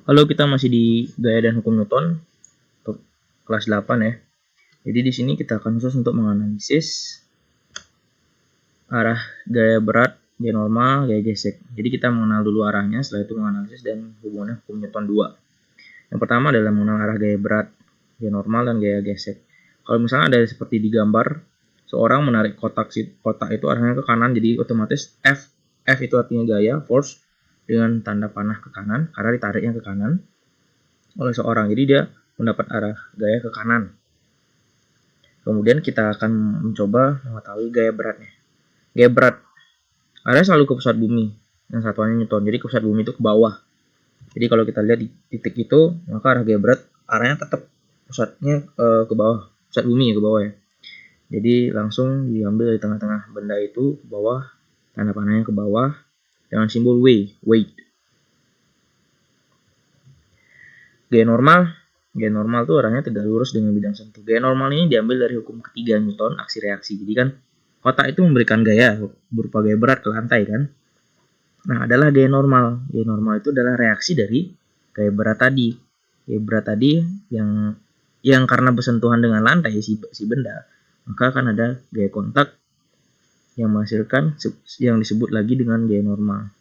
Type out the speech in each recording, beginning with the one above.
Halo, kita masih di Gaya dan Hukum Newton untuk kelas 8 ya. Jadi di sini kita akan khusus untuk menganalisis arah gaya berat, gaya normal, gaya gesek. Jadi kita mengenal dulu arahnya, setelah itu menganalisis dan hubungannya hukum Newton 2. Yang pertama adalah mengenal arah gaya berat, gaya normal, dan gaya gesek. Kalau misalnya ada seperti di gambar, seorang menarik kotak itu arahnya ke kanan, jadi otomatis F itu artinya gaya, force, dengan tanda panah ke kanan, karena ditariknya ke kanan oleh seorang, jadi dia mendapat arah gaya ke kanan. Kemudian kita akan mencoba mengetahui gaya beratnya. Gaya berat arahnya selalu ke pusat bumi, yang satuannya Newton, jadi ke pusat bumi itu ke bawah. Jadi kalau kita lihat di titik itu, maka arah gaya berat arahnya tetap pusatnya ke bawah, pusat bumi ya, ke bawah ya. Jadi langsung diambil dari tengah-tengah benda itu ke bawah, tanda panahnya ke bawah dengan simbol W, weight. Gaya normal tuh arahnya tegak lurus dengan bidang sentuh. Gaya normal ini diambil dari hukum ketiga Newton, aksi reaksi. Jadi kan kotak itu memberikan gaya berupa gaya berat ke lantai kan. Nah, adalah gaya normal. Gaya normal itu adalah reaksi dari gaya berat tadi. Gaya berat tadi yang karena bersentuhan dengan lantai si benda, maka akan ada gaya kontak yang menghasilkan yang disebut lagi dengan gaya normal.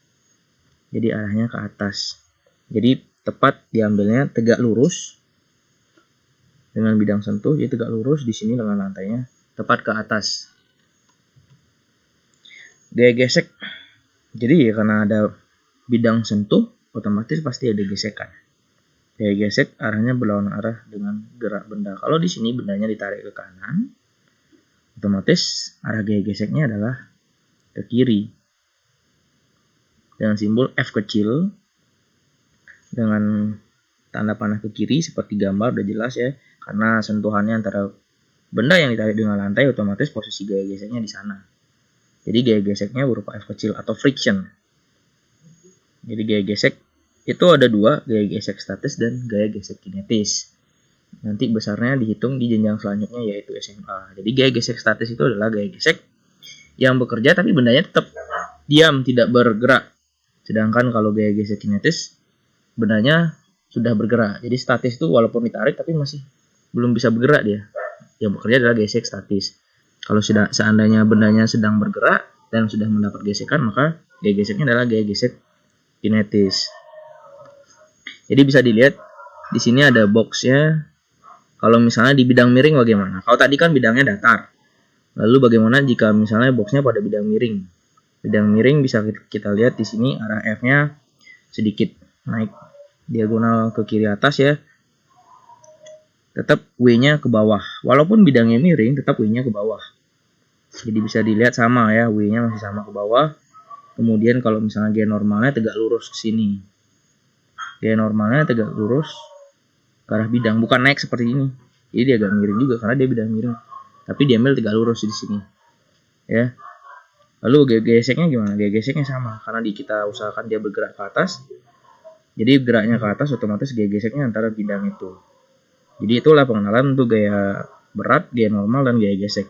Jadi arahnya ke atas. Jadi tepat diambilnya tegak lurus dengan bidang sentuh, jadi tegak lurus di sini dengan lantainya tepat ke atas. Gaya gesek, jadi ya karena ada bidang sentuh, otomatis pasti ada gesekan. Gaya gesek arahnya berlawanan arah dengan gerak benda. Kalau di sini bendanya ditarik ke kanan, otomatis arah gaya geseknya adalah ke kiri. Dengan simbol F kecil, dengan tanda panah ke kiri seperti gambar udah jelas ya, karena sentuhannya antara benda yang ditarik dengan lantai, otomatis posisi gaya geseknya di sana. Jadi gaya geseknya berupa F kecil atau friction. Jadi gaya gesek itu ada dua, gaya gesek statis dan gaya gesek kinetis. Nanti besarnya dihitung di jenjang selanjutnya yaitu SMA. Jadi gaya gesek statis itu adalah gaya gesek yang bekerja tapi bendanya tetap diam, tidak bergerak. Sedangkan kalau gaya gesek kinetis, bendanya sudah bergerak. Jadi statis itu walaupun ditarik tapi masih belum bisa bergerak dia. Yang bekerja adalah gesek statis. Kalau seandainya bendanya sedang bergerak dan sudah mendapat gesekan, maka gaya geseknya adalah gaya gesek kinetis. Jadi bisa dilihat di sini ada boxnya. Kalau misalnya di bidang miring bagaimana? Kalau tadi kan bidangnya datar. Lalu bagaimana jika misalnya boxnya pada bidang miring? Bidang miring bisa kita lihat di sini arah F-nya sedikit naik diagonal ke kiri atas ya. Tetap W-nya ke bawah. Walaupun bidangnya miring, tetap W-nya ke bawah. Jadi bisa dilihat sama ya, W-nya masih sama ke bawah. Kemudian kalau misalnya gaya normalnya tegak lurus ke sini. Gaya normalnya tegak lurus ke arah bidang, bukan naik seperti ini. Jadi dia agak miring juga karena dia bidang miring. Tapi diambil tegak lurus di sini. Ya. Lalu gaya geseknya gimana? Gaya geseknya sama karena kita usahakan dia bergerak ke atas. Jadi geraknya ke atas otomatis gaya geseknya antara bidang itu. Jadi itulah pengenalan untuk gaya berat, gaya normal, dan gaya gesek.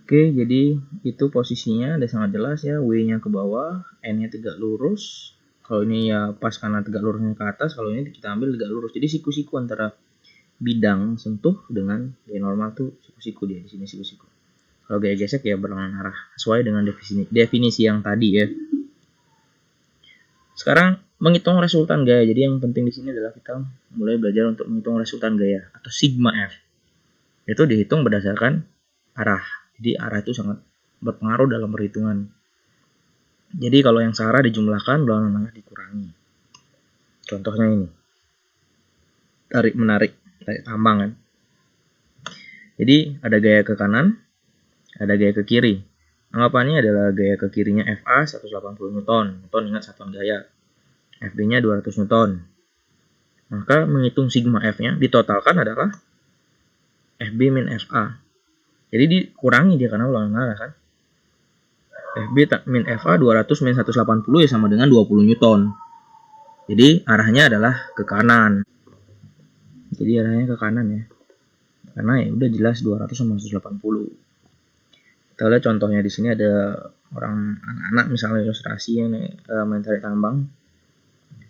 Oke, jadi itu posisinya udah sangat jelas ya. W-nya ke bawah, N-nya tegak lurus. Kalau ini ya pas karena tegak lurusnya ke atas, kalau ini kita ambil tegak lurus. Jadi siku-siku antara bidang sentuh dengan gaya normal tuh siku-siku dia di sini siku-siku. Kalau gaya gesek ya berlawanan arah sesuai dengan definisi yang tadi ya. Sekarang menghitung resultan gaya. Jadi yang penting di sini adalah kita mulai belajar untuk menghitung resultan gaya atau sigma F. Itu dihitung berdasarkan arah. Jadi arah itu sangat berpengaruh dalam perhitungan. Jadi kalau yang searah dijumlahkan, berlawanan arah dikurangi. Contohnya ini. Tarik menarik, tarik tambang kan. Jadi ada gaya ke kanan, ada gaya ke kiri. Anggapannya adalah gaya ke kirinya FA 180 Newton. Newton ingat satuan gaya. FB-nya 200 Newton. Maka menghitung sigma F-nya ditotalkan adalah FB min FA. Jadi dikurangi dia karena ulangan arah kan. FB min FA 200 min 180 ya sama dengan 20 Newton. Jadi arahnya adalah ke kanan. Jadi arahnya ke kanan ya. Karena ya udah jelas 200 sama 180. Kita lihat contohnya di sini ada orang anak-anak misalnya ilustrasi yang main tarik tambang.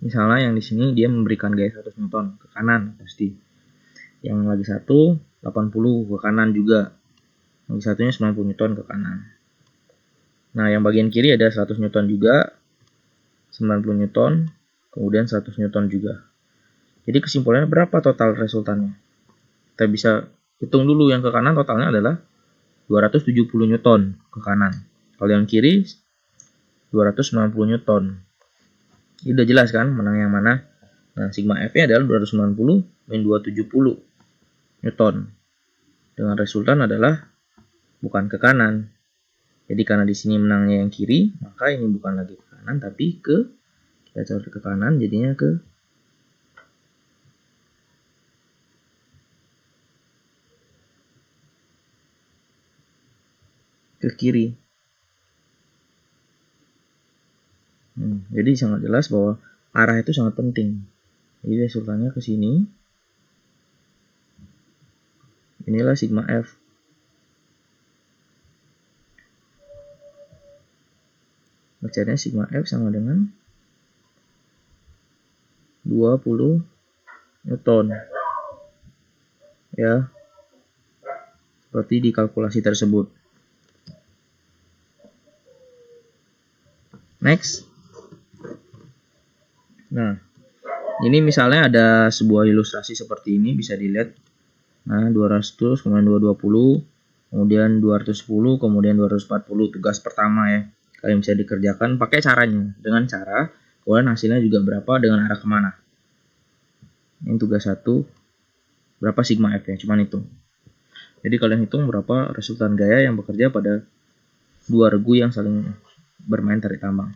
Misalnya yang di sini dia memberikan gaya 100 Newton ke kanan pasti. Yang lagi satu 80 ke kanan juga. Yang satunya 90 Newton ke kanan. Nah, yang bagian kiri ada 100 Newton juga, 90 Newton, kemudian 100 Newton juga. Jadi kesimpulannya berapa total resultannya? Kita bisa hitung dulu. Yang ke kanan totalnya adalah 270 Newton ke kanan. Kalau yang kiri 290 Newton. Ini udah jelas kan menang yang mana? Nah, sigma F-nya adalah 290 min 270 Newton. Dengan resultan adalah bukan ke kanan. Jadi karena di sini menangnya yang kiri, maka ini bukan lagi ke kanan tapi kita coret ke kanan, jadinya ke kiri. Jadi sangat jelas bahwa arah itu sangat penting. Jadi resultannya ke sini. Inilah sigma F. Bacanya sigma F sama dengan 20 Newton. Ya. Seperti di kalkulasi tersebut. Next. Nah, ini misalnya ada sebuah ilustrasi seperti ini, bisa dilihat. Nah, 200, kemudian 220, kemudian 210, kemudian 240. Tugas pertama ya. Kalian bisa dikerjakan pakai caranya. Dengan cara, kemudian hasilnya juga berapa dengan arah kemana. Ini tugas 1. Berapa sigma F-nya, cuman itu. Jadi kalian hitung berapa resultan gaya yang bekerja pada dua regu yang saling bermain tarik tambang.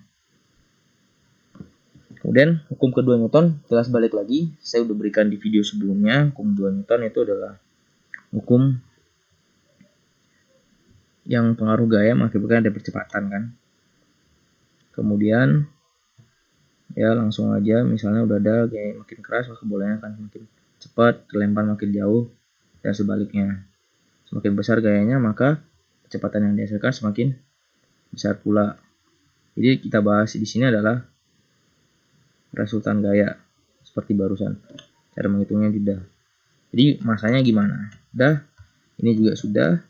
Kemudian hukum kedua Newton, jelas balik lagi, saya udah berikan di video sebelumnya. Hukum kedua Newton itu adalah hukum yang pengaruh gaya mengakibatkan ada percepatan kan. Kemudian ya langsung aja, misalnya udah ada gaya makin keras, maka bolanya akan makin cepat, terlempar makin jauh, dan sebaliknya. Semakin besar gayanya, maka kecepatan yang dihasilkan semakin besar pula. Jadi kita bahas di sini adalah resultan gaya seperti barusan. Cara menghitungnya sudah. Jadi masanya gimana? Udah. Ini juga sudah.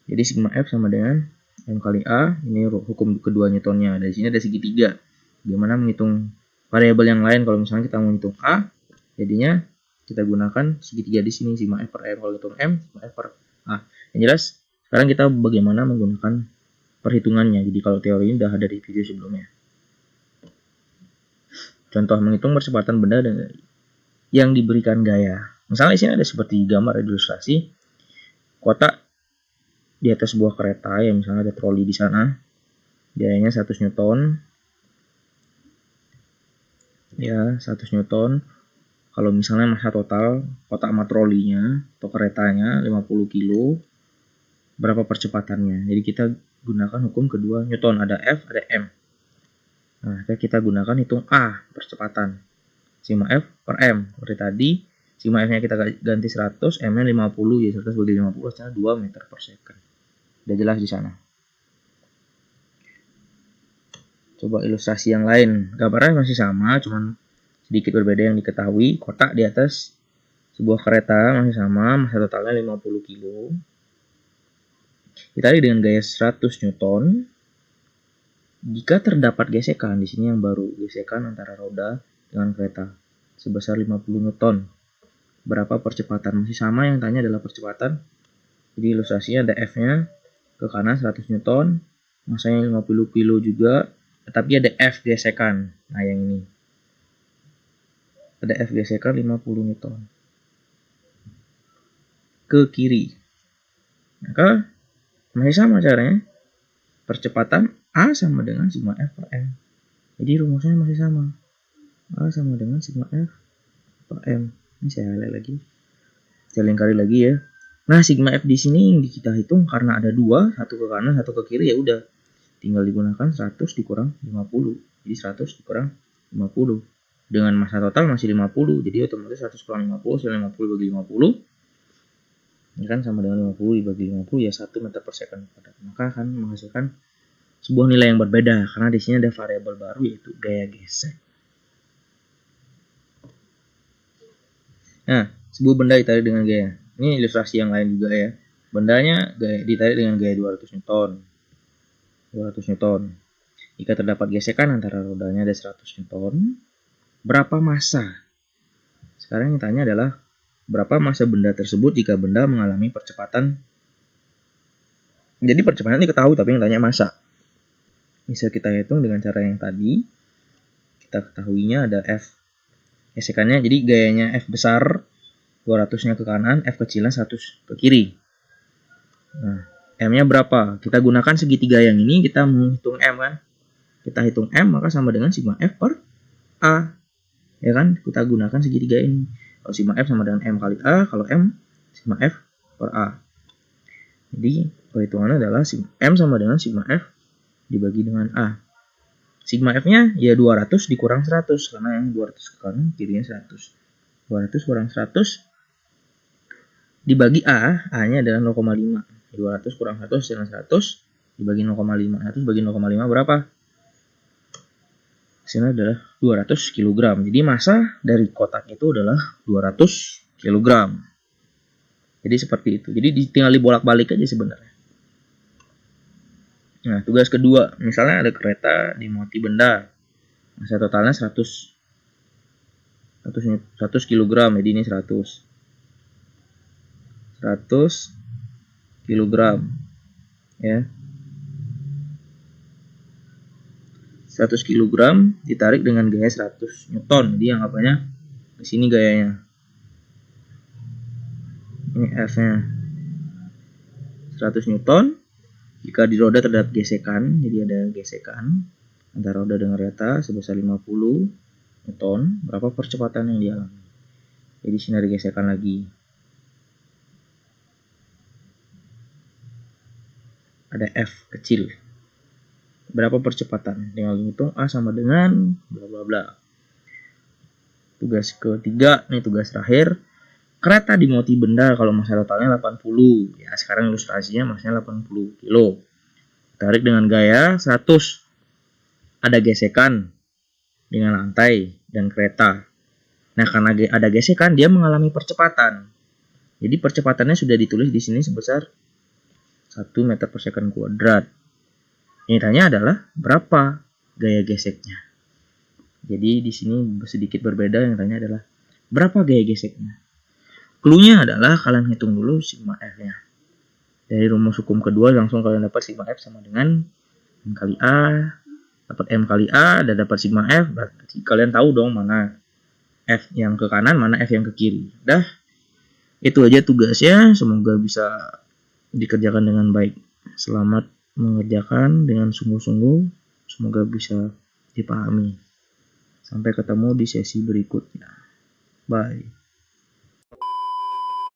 Jadi sigma F sama dengan M kali A. Ini hukum kedua Newtonnya. Dari sini ada segitiga. Bagaimana menghitung variabel yang lain? Kalau misalnya kita mau hitung A, jadinya kita gunakan segitiga di sini, sigma F per M. Kalau hitung M, sigma F per A. Yang jelas, sekarang kita bagaimana menggunakan perhitungannya. Jadi kalau teori ini sudah ada di video sebelumnya. Contoh menghitung percepatan benda yang diberikan gaya. Misalnya di sini ada seperti gambar ilustrasi kotak di atas sebuah kereta ya, misalnya ada troli di sana. Gayanya 100 Newton. Ya, 100 Newton. Kalau misalnya massa total kotak sama trolinya atau keretanya 50 kilo, berapa percepatannya? Jadi kita gunakan hukum kedua Newton, ada F, ada M. Nah, kita gunakan hitung A, percepatan. Sigma F per M. Seperti tadi, sigma F-nya kita ganti 100, M-nya 50, ya 100 bagi 50, artinya 2 meter per second. Udah jelas di sana. Coba ilustrasi yang lain. Gambarnya masih sama, cuman sedikit berbeda yang diketahui. Kotak di atas sebuah kereta masih sama, massa totalnya 50 kilo. Ditarik dengan gaya 100 Newton. Jika terdapat gesekan, di sini yang baru, gesekan antara roda dengan kereta sebesar 50 Newton. Berapa percepatan? Masih sama, yang tanya adalah percepatan. Jadi ilustrasinya ada F-nya ke kanan 100 Newton, massanya 50 kilo juga, tetapi ada F gesekan. Nah, yang ini. Ada F gesekan 50 Newton. Ke kiri. Maka masih sama caranya. Percepatan A sama dengan sigma F per M. Jadi rumusnya masih sama. A sama dengan sigma F per M. Ini saya highlight lagi. Saya lingkari lagi ya. Nah, sigma F di sini yang kita hitung karena ada dua, satu ke kanan, satu ke kiri, ya udah. Tinggal digunakan 100 dikurang 50. Jadi 100 dikurang 50. Dengan massa total masih 50. Jadi otomatis 100 kurang 50, 50 bagi 50. Ini kan sama dengan 50 dibagi 50, ya 1 meter per second. Maka akan menghasilkan sebuah nilai yang berbeda karena di sini ada variabel baru yaitu gaya gesek. Nah, sebuah benda ditarik dengan gaya. Ini ilustrasi yang lain juga ya. Bendanya ditarik dengan gaya 200 Newton. 200 Newton. Jika terdapat gesekan antara rodanya ada 100 Newton, berapa massa? Sekarang yang ditanya adalah berapa massa benda tersebut jika benda mengalami percepatan. Jadi percepatan diketahui tapi yang tanya massa. Bisa kita hitung dengan cara yang tadi. Kita ketahuinya ada F gesekannya, jadi gayanya F besar 200-nya ke kanan, F kecilnya 100 ke kiri. Nah, M-nya berapa? Kita gunakan segitiga yang ini, kita menghitung M kan. Kita hitung M, maka sama dengan sigma F per A. Ya kan? Kita gunakan segitiga ini. Kalau sigma F sama dengan M kali A, kalau M, sigma F per A. Jadi, perhitungannya adalah M sama dengan sigma F dibagi dengan A. Sigma F-nya ya 200 dikurang 100, karena yang 200 ke kanan, kirinya 100. 200 kurang 100 dibagi A, A-nya adalah 0,5. 200 kurang 100 dengan 100 dibagi 0,5. 100 bagi 0,5 berapa? Hasilnya adalah 200 kg. Jadi massa dari kotak itu adalah 200 kg. Jadi seperti itu. Jadi tinggal dibolak-balik aja sebenarnya. Nah, tugas kedua, misalnya ada kereta dimuati benda. Massa totalnya 100 kg, jadi ini 100 kg ya. 100 kg ditarik dengan gaya 100 Newton. Jadi anggapannya di sini gayanya. Ini F-nya 100 Newton. Jika di roda terdapat gesekan, jadi ada gesekan antara roda dengan kereta sebesar 50 Newton, berapa percepatan yang dialami? Jadi sini ada gesekan lagi. Ada F kecil. Berapa percepatan? Tinggal hitung A sama dengan bla bla bla. Tugas ketiga, nih tugas terakhir. Kereta dimuati benda kalau massa totalnya 80. Ya, sekarang ilustrasinya massanya 80 kilo. Tarik dengan gaya 100. Ada gesekan dengan lantai dan kereta. Nah, karena ada gesekan, dia mengalami percepatan. Jadi percepatannya sudah ditulis di sini sebesar 1 meter per second kuadrat. Yang ditanya adalah berapa gaya geseknya. Jadi di sini sedikit berbeda, yang ditanya adalah berapa gaya geseknya. Cluenya adalah kalian hitung dulu sigma F-nya. Dari rumus hukum kedua langsung kalian dapat sigma F sama dengan M kali A, dapat M kali A, dan dapat sigma F. Berarti kalian tahu dong mana F yang ke kanan, mana F yang ke kiri. Dah, itu aja tugasnya. Semoga bisa dikerjakan dengan baik. Selamat mengerjakan dengan sungguh-sungguh. Semoga bisa dipahami. Sampai ketemu di sesi berikutnya. Bye.